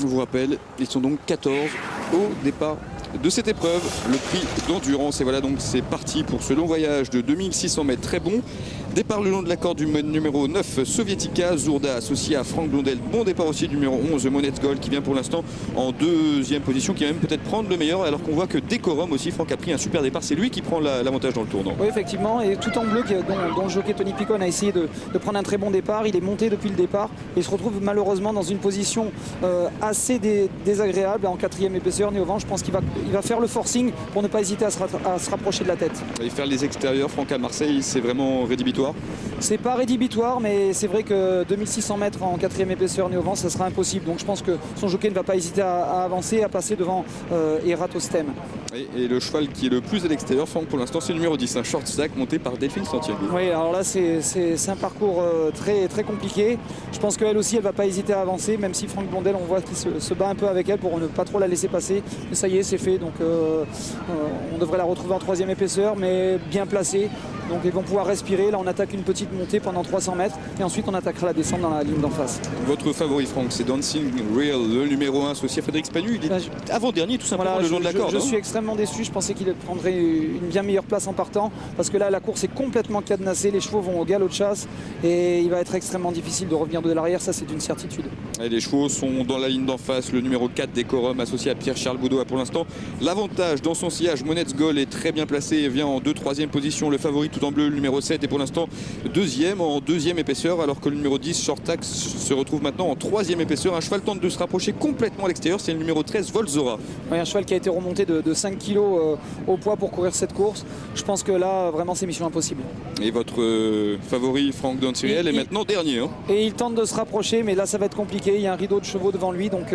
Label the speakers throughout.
Speaker 1: On vous rappelle, ils sont donc 14 au départ de cette épreuve, le prix d'endurance. Et voilà, donc c'est parti pour ce long voyage de 2600 mètres très bon. Départ le long de la corde du numéro 9 Sovietica, Zourda associé à Franck Blondel. Bon départ aussi du numéro 11 Monets Gold qui vient pour l'instant en deuxième position, qui va même peut-être prendre le meilleur, alors qu'on voit que Décorum aussi, Franck a pris un super départ. C'est lui qui prend l'avantage dans le tournant.
Speaker 2: Oui, effectivement, et tout en bleu dont le jockey Tony Picon a essayé de prendre un très bon départ. Il est monté depuis le départ et se retrouve malheureusement dans une position assez désagréable en quatrième épaisseur. Néovent, je pense qu'il va faire le forcing pour ne pas hésiter à se rapprocher de la tête.
Speaker 1: Et faire les extérieurs, Franck, à Marseille, c'est vraiment rédhibitoire.
Speaker 2: C'est pas rédhibitoire, mais c'est vrai que 2600 mètres en quatrième épaisseur Néovent, ça sera impossible. Donc je pense que son jockey ne va pas hésiter à avancer, à passer devant Eratosthème.
Speaker 1: Et le cheval qui est le plus à l'extérieur, Franck, pour l'instant, c'est le numéro 10, un short stack monté par Delphine Santiago.
Speaker 2: Oui, alors là, c'est un parcours très, très compliqué. Je pense qu'elle aussi, elle ne va pas hésiter à avancer, même si Franck Blondel, on voit qu'il se bat un peu avec elle pour ne pas trop la laisser passer. Mais ça y est, c'est fait. Donc on devrait la retrouver en troisième épaisseur, mais bien placée. Donc ils vont pouvoir respirer. Là, on attaque une petite montée pendant 300 mètres et ensuite on attaquera la descente dans la ligne d'en face.
Speaker 1: Votre favori, Franck, c'est Dancing Real, le numéro 1 associé à Frédéric Spanu. Il est avant-dernier, tout simplement,
Speaker 2: voilà,
Speaker 1: le long de la corde.
Speaker 2: Je suis extrêmement déçu. Je pensais qu'il prendrait une bien meilleure place en partant parce que là, la course est complètement cadenassée. Les chevaux vont au galop de chasse et il va être extrêmement difficile de revenir de l'arrière. Ça, c'est une certitude.
Speaker 1: Et les chevaux sont dans la ligne d'en face. Le numéro 4, Décorum, associé à Pierre-Charles Boudot, a pour l'instant l'avantage dans son sillage. Monets Gold est très bien placé et vient en 2-3e position. Le favori tout en bleu, le numéro 7, est pour l'instant deuxième en deuxième épaisseur, alors que le numéro 10 Short Tax se retrouve maintenant en troisième épaisseur. Un cheval tente de se rapprocher complètement à l'extérieur, c'est le numéro 13 Volzora.
Speaker 2: Oui, un cheval qui a été remonté de 5 kg au poids pour courir cette course. Je pense que là vraiment c'est mission impossible.
Speaker 1: Et votre favori Franck Danciriel est maintenant dernier, hein.
Speaker 2: Et il tente de se rapprocher, mais là ça va être compliqué. Il y a un rideau de chevaux devant lui, donc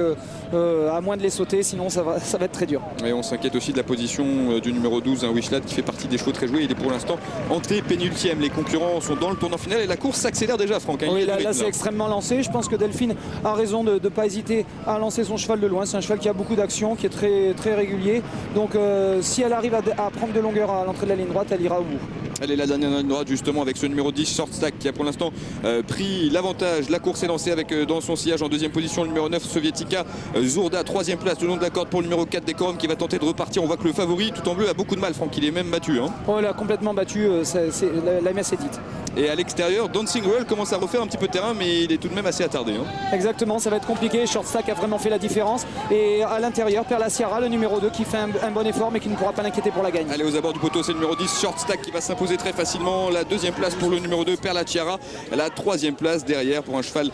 Speaker 2: à moins de les sauter, sinon ça va être très dur.
Speaker 1: Et on s'inquiète aussi de la position du numéro 12, un Wishlad, qui fait partie des chevaux très joués. Il est pour l'instant anté-pénultième. Les concurrents sont dans le tournant final et la course s'accélère déjà, Franck.
Speaker 2: Oui, là c'est extrêmement lancé. Je pense que Delphine a raison de ne pas hésiter à lancer son cheval de loin. C'est un cheval qui a beaucoup d'action, qui est très, très régulier. Donc si elle arrive à prendre de longueur à l'entrée de la ligne droite, elle ira au bout.
Speaker 1: Elle est la dernière ligne droite justement avec ce numéro 10 Short Stack qui a pour l'instant pris l'avantage. La course est lancée avec dans son sillage en deuxième position le numéro 9 Sovietica, Zourda troisième place le long de la corde pour le numéro 4 Décorum qui va tenter de repartir. On voit que le favori tout en bleu a beaucoup de mal, Franck, il est même battu, hein.
Speaker 2: Oh, il a complètement battu, la messe est dite.
Speaker 1: Et à l'extérieur, Dancing Royal commence à refaire un petit peu de terrain, mais il est tout de même assez attardé, hein.
Speaker 2: Exactement, ça va être compliqué. Short Stack a vraiment fait la différence. Et à l'intérieur, Perla Sierra, le numéro 2, qui fait un bon effort, mais qui ne pourra pas l'inquiéter pour la gagne.
Speaker 1: Allez, aux abords du poteau, c'est le numéro 10, Short Stack, qui va s'imposer très facilement. La deuxième place pour le numéro 2, Perla Sierra. La troisième place derrière pour un cheval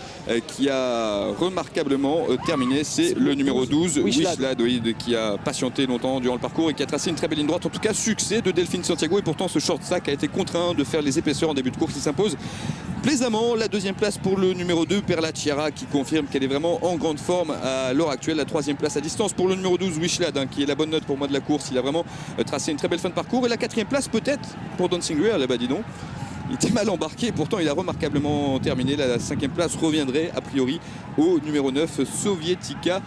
Speaker 1: qui a remarquablement terminé. C'est le numéro 12, Wishlad, qui a patienté longtemps durant le parcours et qui a tracé une très belle ligne droite. En tout cas, succès de Delphine Santiago. Et pourtant, ce Short Stack a été contraint de faire les épaisseurs en début de course. Il s'impose plaisamment. La deuxième place pour le numéro 2, Perla Sierra, qui confirme qu'elle est vraiment en grande forme à l'heure actuelle. La troisième place à distance pour le numéro 12, Wishlad, qui est la bonne note pour moi de la course. Il a vraiment tracé une très belle fin de parcours. Et la quatrième place peut-être pour Dancing Real, là-bas, dis donc. Il était mal embarqué, pourtant il a remarquablement terminé. La cinquième place reviendrait a priori au numéro 9, Sovietica,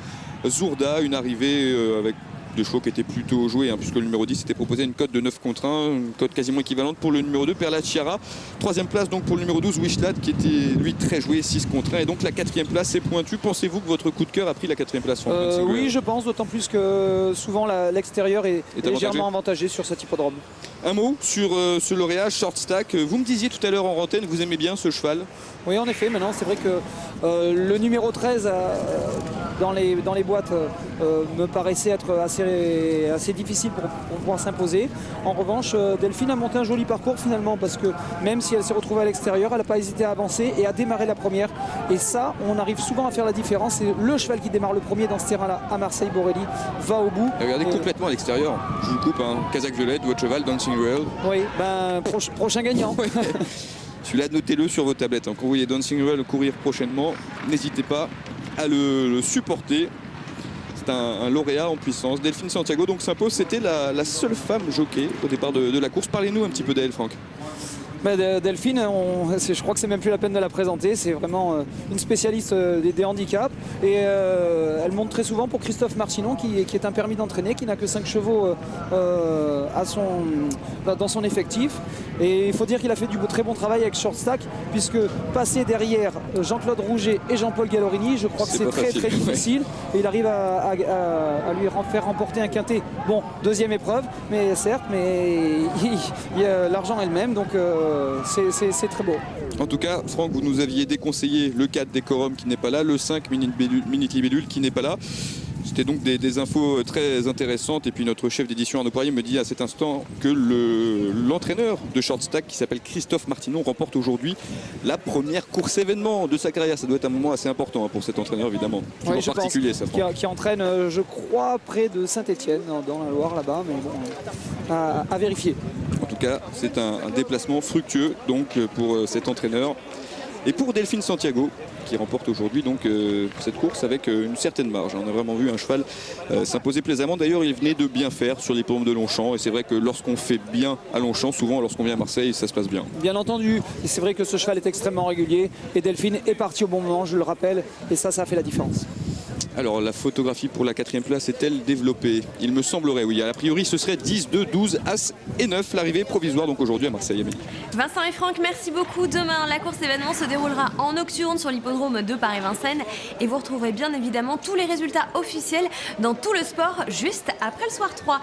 Speaker 1: Zourda. Une arrivée avec de chevaux qui étaient plutôt joués, puisque le numéro 10 s'était proposé une cote de 9 contre 1, une cote quasiment équivalente pour le numéro 2, Perla Sierra. Troisième place donc pour le numéro 12, Wishlad, qui était lui très joué, 6 contre 1. Et donc la quatrième place est pointue. Pensez-vous que votre coup de cœur a pris la quatrième place, Franck?
Speaker 2: Oui, je pense, d'autant plus que souvent l'extérieur est légèrement avantagé sur cet hippodrome.
Speaker 1: Un mot sur ce lauréat Short Stack. Vous me disiez tout à l'heure en antenne, vous aimez bien ce cheval?
Speaker 2: Oui, en effet, maintenant c'est vrai que le numéro 13 dans les boîtes me paraissait être assez difficile pour pouvoir s'imposer. En revanche, Delphine a monté un joli parcours finalement, parce que même si elle s'est retrouvée à l'extérieur, elle n'a pas hésité à avancer et à démarrer la première. Et ça, on arrive souvent à faire la différence. Et le cheval qui démarre le premier dans ce terrain-là, à Marseille-Borelli, va au bout.
Speaker 1: Et regardez complètement à l'extérieur. Je vous coupe, Kazakh Violette, votre cheval, Dancing Real.
Speaker 2: Oui, prochain gagnant.
Speaker 1: Celui-là, notez-le sur vos tablettes. Quand vous voyez Dancing Real courir prochainement, n'hésitez pas à le supporter. C'est un lauréat en puissance. Delphine Santiago donc s'impose. C'était la seule femme jockey au départ de la course. Parlez-nous un petit peu d'elle, Franck.
Speaker 2: Delphine, je crois que c'est même plus la peine de la présenter. C'est vraiment une spécialiste des handicaps. Et elle monte très souvent pour Christophe Martinon, qui est un permis d'entraîner, qui n'a que 5 chevaux dans son effectif. Et il faut dire qu'il a fait du très bon travail avec Short Stack, puisque passer derrière Jean-Claude Rouget et Jean-Paul Gallorini, je crois que c'est très très difficile. Et il arrive à lui faire remporter un quintet. Bon, deuxième épreuve, mais certes, mais l'argent est le même, donc c'est très beau.
Speaker 1: En tout cas, Franck, vous nous aviez déconseillé le 4 Décorum qui n'est pas là, le 5 Minute Libellule qui n'est pas là. C'était donc des infos très intéressantes. Et puis notre chef d'édition Arnaud Poirier me dit à cet instant que l'entraîneur de Short Stack, qui s'appelle Christophe Martinon, remporte aujourd'hui la première course événement de sa carrière. Ça doit être un moment assez important pour cet entraîneur, évidemment.
Speaker 2: Oui,
Speaker 1: en particulier, ça.
Speaker 2: Qui entraîne, je crois, près de Saint-Étienne, dans la Loire, là-bas. Mais bon, à vérifier.
Speaker 1: En tout cas, c'est un déplacement fructueux donc, pour cet entraîneur. Et pour Delphine Santiago, qui remporte aujourd'hui donc cette course avec une certaine marge. On a vraiment vu un cheval s'imposer plaisamment. D'ailleurs, il venait de bien faire sur l'hippodrome de Longchamp. Et c'est vrai que lorsqu'on fait bien à Longchamp, souvent lorsqu'on vient à Marseille, ça se passe bien.
Speaker 2: Bien entendu. Et c'est vrai que ce cheval est extrêmement régulier. Et Delphine est partie au bon moment, je le rappelle. Et ça fait la différence.
Speaker 1: Alors la photographie pour la 4e place est-elle développée? Il me semblerait, oui. A priori, ce serait 10, 2, 12, As et 9. L'arrivée provisoire donc aujourd'hui à Marseille. Amélie.
Speaker 3: Vincent et Franck, merci beaucoup. Demain, la course événement se déroulera en nocturne sur l'hippodrome de Paris-Vincennes. Et vous retrouverez bien évidemment tous les résultats officiels dans tout le sport juste après le soir 3.